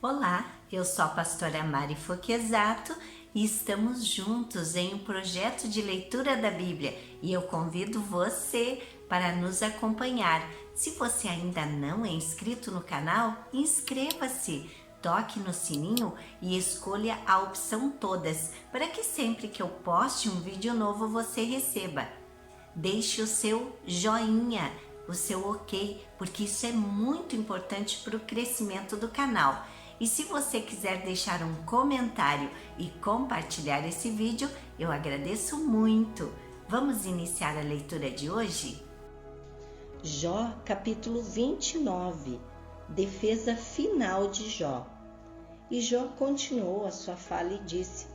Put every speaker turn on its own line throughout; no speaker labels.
Olá, eu sou a pastora Mari Foquesato e estamos juntos em um projeto de leitura da Bíblia e eu convido você para nos acompanhar. Se você ainda não é inscrito no canal, inscreva-se, toque no sininho e escolha a opção todas para que sempre que eu poste um vídeo novo você receba. Deixe o seu joinha, o seu ok, porque isso é muito importante para o crescimento do canal. E se você quiser deixar um comentário e compartilhar esse vídeo, eu agradeço muito. Vamos iniciar a leitura de hoje?
Jó, capítulo 29, defesa final de Jó. E Jó continuou a sua fala e disse: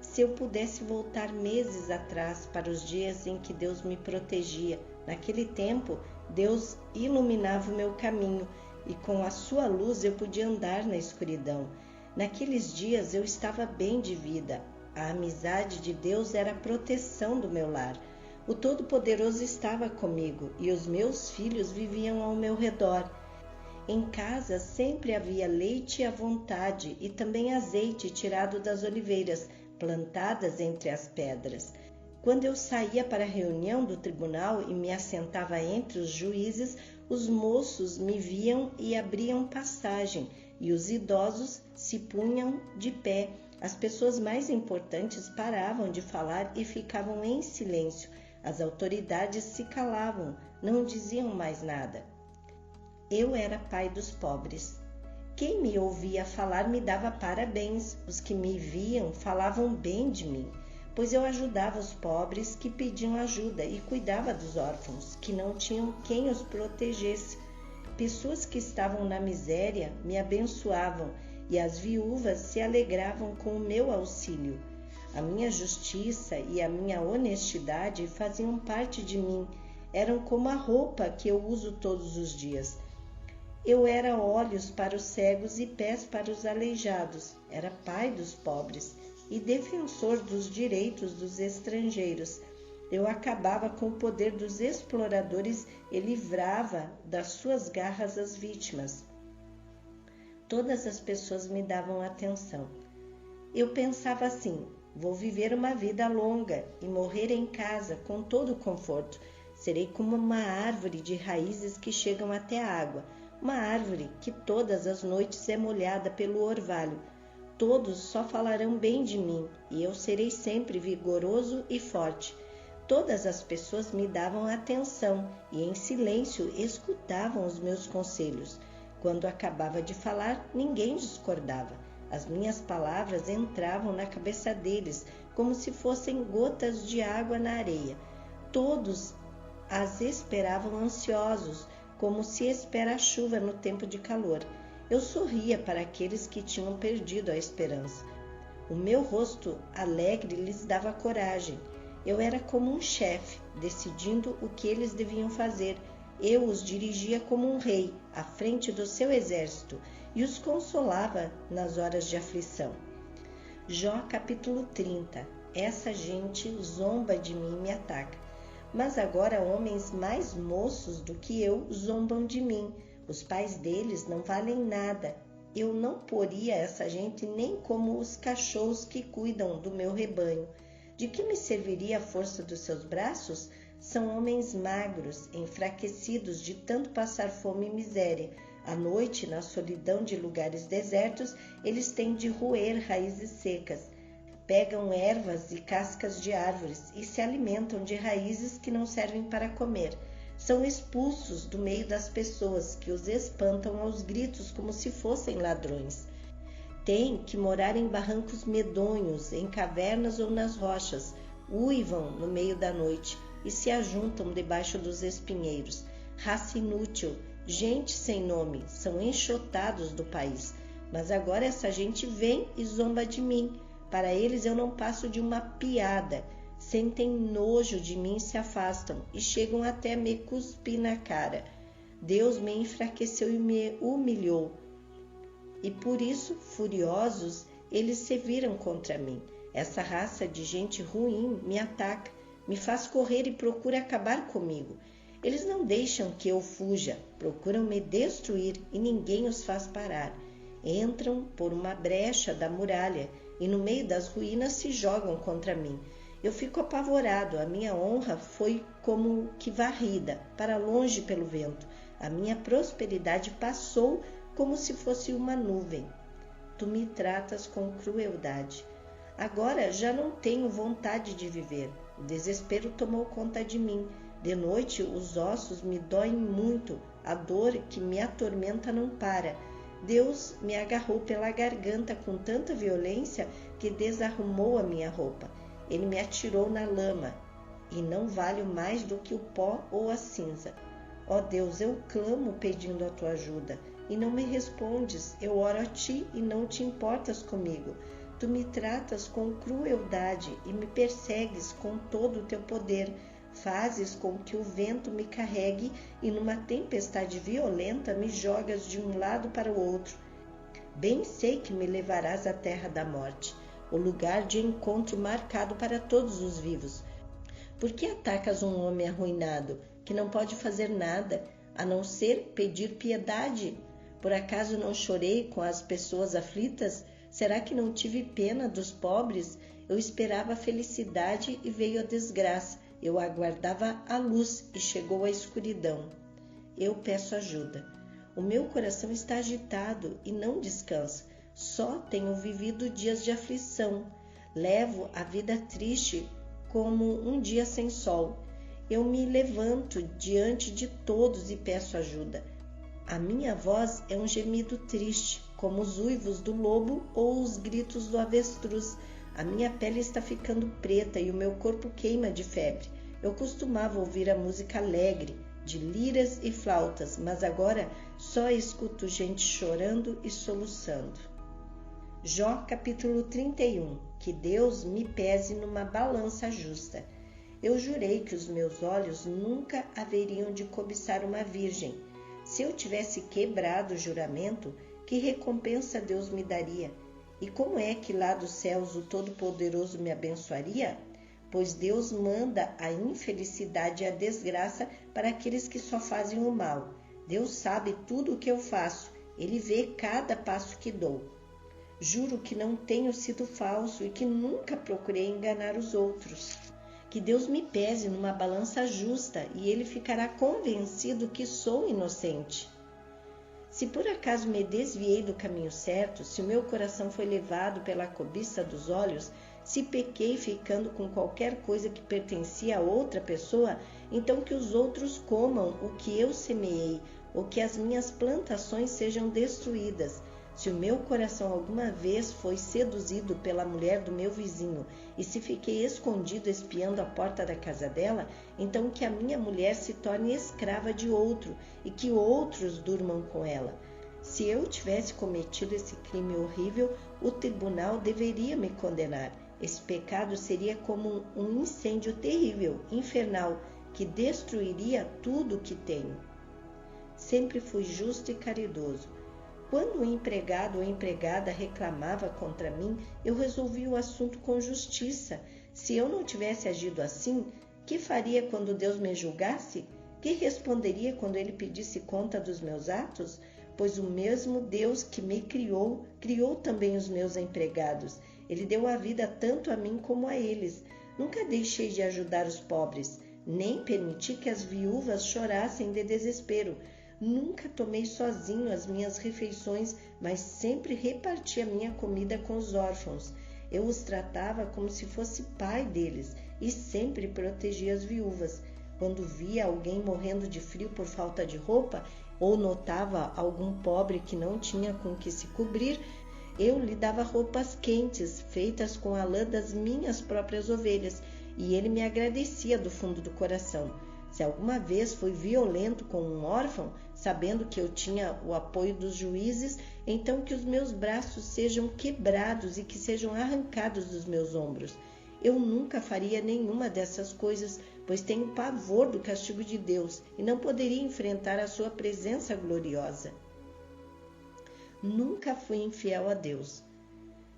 se eu pudesse voltar meses atrás para os dias em que Deus me protegia. Naquele tempo, Deus iluminava o meu caminho e com a sua luz eu podia andar na escuridão. Naqueles dias eu estava bem de vida. A amizade de Deus era a proteção do meu lar. O Todo-Poderoso estava comigo e os meus filhos viviam ao meu redor. Em casa sempre havia leite à vontade e também azeite tirado das oliveiras, plantadas entre as pedras. Quando eu saía para a reunião do tribunal e me assentava entre os juízes, os moços me viam e abriam passagem, e os idosos se punham de pé. As pessoas mais importantes paravam de falar e ficavam em silêncio. As autoridades se calavam, não diziam mais nada. Eu era pai dos pobres. Quem me ouvia falar me dava parabéns. Os que me viam falavam bem de mim, pois eu ajudava os pobres que pediam ajuda e cuidava dos órfãos, que não tinham quem os protegesse. Pessoas que estavam na miséria me abençoavam e as viúvas se alegravam com o meu auxílio. A minha justiça e a minha honestidade faziam parte de mim, eram como a roupa que eu uso todos os dias. Eu era olhos para os cegos e pés para os aleijados, era pai dos pobres e defensor dos direitos dos estrangeiros. Eu acabava com o poder dos exploradores e livrava das suas garras as vítimas. Todas as pessoas me davam atenção. Eu pensava assim: vou viver uma vida longa e morrer em casa com todo o conforto. Serei como uma árvore de raízes que chegam até a água, uma árvore que todas as noites é molhada pelo orvalho. Todos só falarão bem de mim e eu serei sempre vigoroso e forte. Todas as pessoas me davam atenção e em silêncio escutavam os meus conselhos. Quando acabava de falar, ninguém discordava. As minhas palavras entravam na cabeça deles como se fossem gotas de água na areia. Todos as esperavam ansiosos, como se espera a chuva no tempo de calor. Eu sorria para aqueles que tinham perdido a esperança. O meu rosto alegre lhes dava coragem. Eu era como um chefe, decidindo o que eles deviam fazer. Eu os dirigia como um rei, à frente do seu exército, e os consolava nas horas de aflição. Jó capítulo 30. Essa gente zomba de mim e me ataca. Mas agora homens mais moços do que eu zombam de mim. Os pais deles não valem nada. Eu não poria essa gente nem como os cachorros que cuidam do meu rebanho. De que me serviria a força dos seus braços? São homens magros, enfraquecidos de tanto passar fome e miséria. À noite, na solidão de lugares desertos, eles têm de roer raízes secas. Pegam ervas e cascas de árvores e se alimentam de raízes que não servem para comer. São expulsos do meio das pessoas, que os espantam aos gritos como se fossem ladrões. Têm que morar em barrancos medonhos, em cavernas ou nas rochas. Uivam no meio da noite e se ajuntam debaixo dos espinheiros. Raça inútil, gente sem nome, são enxotados do país. Mas agora essa gente vem e zomba de mim. Para eles eu não passo de uma piada. Sentem nojo de mim e se afastam e chegam até me cuspir na cara. Deus me enfraqueceu e me humilhou. E por isso, furiosos, eles se viram contra mim. Essa raça de gente ruim me ataca, me faz correr e procura acabar comigo. Eles não deixam que eu fuja, procuram me destruir e ninguém os faz parar. Entram por uma brecha da muralha e no meio das ruínas se jogam contra mim. Eu fico apavorado, a minha honra foi como que varrida para longe pelo vento. A minha prosperidade passou como se fosse uma nuvem. Tu me tratas com crueldade. Agora já não tenho vontade de viver. O desespero tomou conta de mim. De noite os ossos me doem muito. A dor que me atormenta não para. Deus me agarrou pela garganta com tanta violência que desarrumou a minha roupa. Ele me atirou na lama e não valho mais do que o pó ou a cinza. Ó Deus, eu clamo pedindo a tua ajuda e não me respondes. Eu oro a ti e não te importas comigo. Tu me tratas com crueldade e me persegues com todo o teu poder. Fazes com que o vento me carregue e numa tempestade violenta me jogas de um lado para o outro. Bem sei que me levarás à terra da morte, o lugar de encontro marcado para todos os vivos. Por que atacas um homem arruinado, que não pode fazer nada, a não ser pedir piedade? Por acaso não chorei com as pessoas aflitas? Será que não tive pena dos pobres? Eu esperava a felicidade e veio a desgraça. Eu aguardava a luz e chegou a escuridão. Eu peço ajuda. O meu coração está agitado e não descansa. Só tenho vivido dias de aflição. Levo a vida triste como um dia sem sol. Eu me levanto diante de todos e peço ajuda. A minha voz é um gemido triste, como os uivos do lobo ou os gritos do avestruz. A minha pele está ficando preta e o meu corpo queima de febre. Eu costumava ouvir a música alegre, de liras e flautas, mas agora só escuto gente chorando e soluçando. Jó capítulo 31. Que Deus me pese numa balança justa. Eu jurei que os meus olhos nunca haveriam de cobiçar uma virgem. Se eu tivesse quebrado o juramento, que recompensa Deus me daria? E como é que lá dos céus o Todo-Poderoso me abençoaria? Pois Deus manda a infelicidade e a desgraça para aqueles que só fazem o mal. Deus sabe tudo o que eu faço, Ele vê cada passo que dou. Juro que não tenho sido falso e que nunca procurei enganar os outros. Que Deus me pese numa balança justa e Ele ficará convencido que sou inocente. Se por acaso me desviei do caminho certo, se o meu coração foi levado pela cobiça dos olhos, se pequei ficando com qualquer coisa que pertencia a outra pessoa, então que os outros comam o que eu semeei, ou que as minhas plantações sejam destruídas. Se o meu coração alguma vez foi seduzido pela mulher do meu vizinho, e se fiquei escondido espiando a porta da casa dela, então que a minha mulher se torne escrava de outro, e que outros durmam com ela. Se eu tivesse cometido esse crime horrível, o tribunal deveria me condenar. Esse pecado seria como um incêndio terrível, infernal, que destruiria tudo o que tenho. Sempre fui justo e caridoso. Quando o empregado ou empregada reclamava contra mim, eu resolvia o assunto com justiça. Se eu não tivesse agido assim, que faria quando Deus me julgasse? Que responderia quando Ele pedisse conta dos meus atos? Pois o mesmo Deus que me criou, criou também os meus empregados. Ele deu a vida tanto a mim como a eles. Nunca deixei de ajudar os pobres, nem permiti que as viúvas chorassem de desespero. Nunca tomei sozinho as minhas refeições, mas sempre reparti a minha comida com os órfãos. Eu os tratava como se fosse pai deles e sempre protegia as viúvas. Quando via alguém morrendo de frio por falta de roupa, ou notava algum pobre que não tinha com que se cobrir, eu lhe dava roupas quentes, feitas com a lã das minhas próprias ovelhas, e ele me agradecia do fundo do coração. Se alguma vez fui violento com um órfão, sabendo que eu tinha o apoio dos juízes, então que os meus braços sejam quebrados e que sejam arrancados dos meus ombros. Eu nunca faria nenhuma dessas coisas, pois tenho pavor do castigo de Deus e não poderia enfrentar a sua presença gloriosa. Nunca fui infiel a Deus.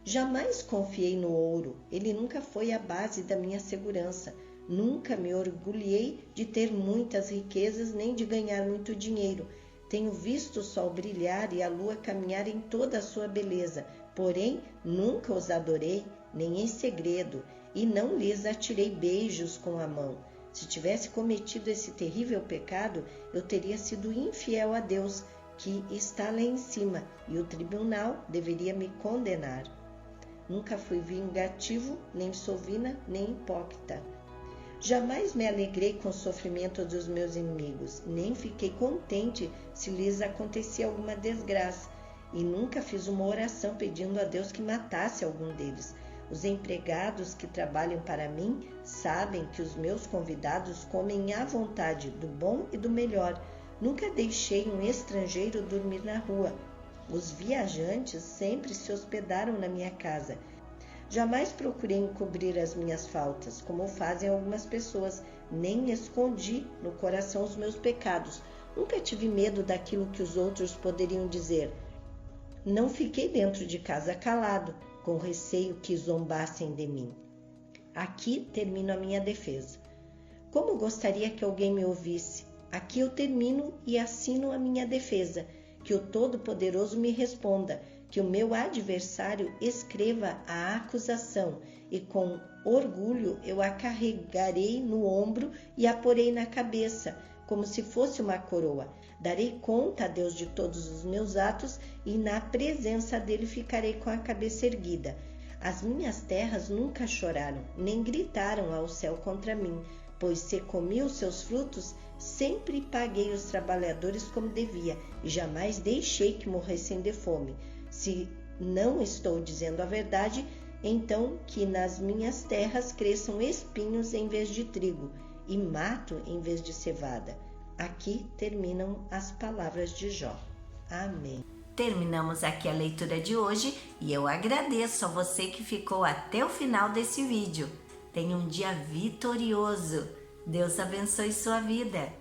Jamais confiei no ouro, ele nunca foi a base da minha segurança. Nunca me orgulhei de ter muitas riquezas nem de ganhar muito dinheiro. Tenho visto o sol brilhar e a lua caminhar em toda a sua beleza, porém nunca os adorei, nem em segredo, e não lhes atirei beijos com a mão. Se tivesse cometido esse terrível pecado, eu teria sido infiel a Deus, que está lá em cima, e o tribunal deveria me condenar. Nunca fui vingativo, nem sovina, nem hipócrita. Jamais me alegrei com o sofrimento dos meus inimigos, nem fiquei contente se lhes acontecia alguma desgraça, e nunca fiz uma oração pedindo a Deus que matasse algum deles. Os empregados que trabalham para mim sabem que os meus convidados comem à vontade do bom e do melhor. Nunca deixei um estrangeiro dormir na rua. Os viajantes sempre se hospedaram na minha casa. Jamais procurei encobrir as minhas faltas, como fazem algumas pessoas, nem escondi no coração os meus pecados. Nunca tive medo daquilo que os outros poderiam dizer. Não fiquei dentro de casa calado, com receio que zombassem de mim. Aqui termino a minha defesa. Como gostaria que alguém me ouvisse? Aqui eu termino e assino a minha defesa. Que o Todo-Poderoso me responda, que o meu adversário escreva a acusação e com orgulho eu a carregarei no ombro e a porei na cabeça, como se fosse uma coroa. Darei conta a Deus de todos os meus atos e na presença dele ficarei com a cabeça erguida. As minhas terras nunca choraram, nem gritaram ao céu contra mim, pois se comi os seus frutos, sempre paguei os trabalhadores como devia e jamais deixei que morressem de fome. Se não estou dizendo a verdade, então que nas minhas terras cresçam espinhos em vez de trigo e mato em vez de cevada. Aqui terminam as palavras de Jó. Amém.
Terminamos aqui a leitura de hoje e eu agradeço a você que ficou até o final desse vídeo. Tenha um dia vitorioso. Deus abençoe sua vida.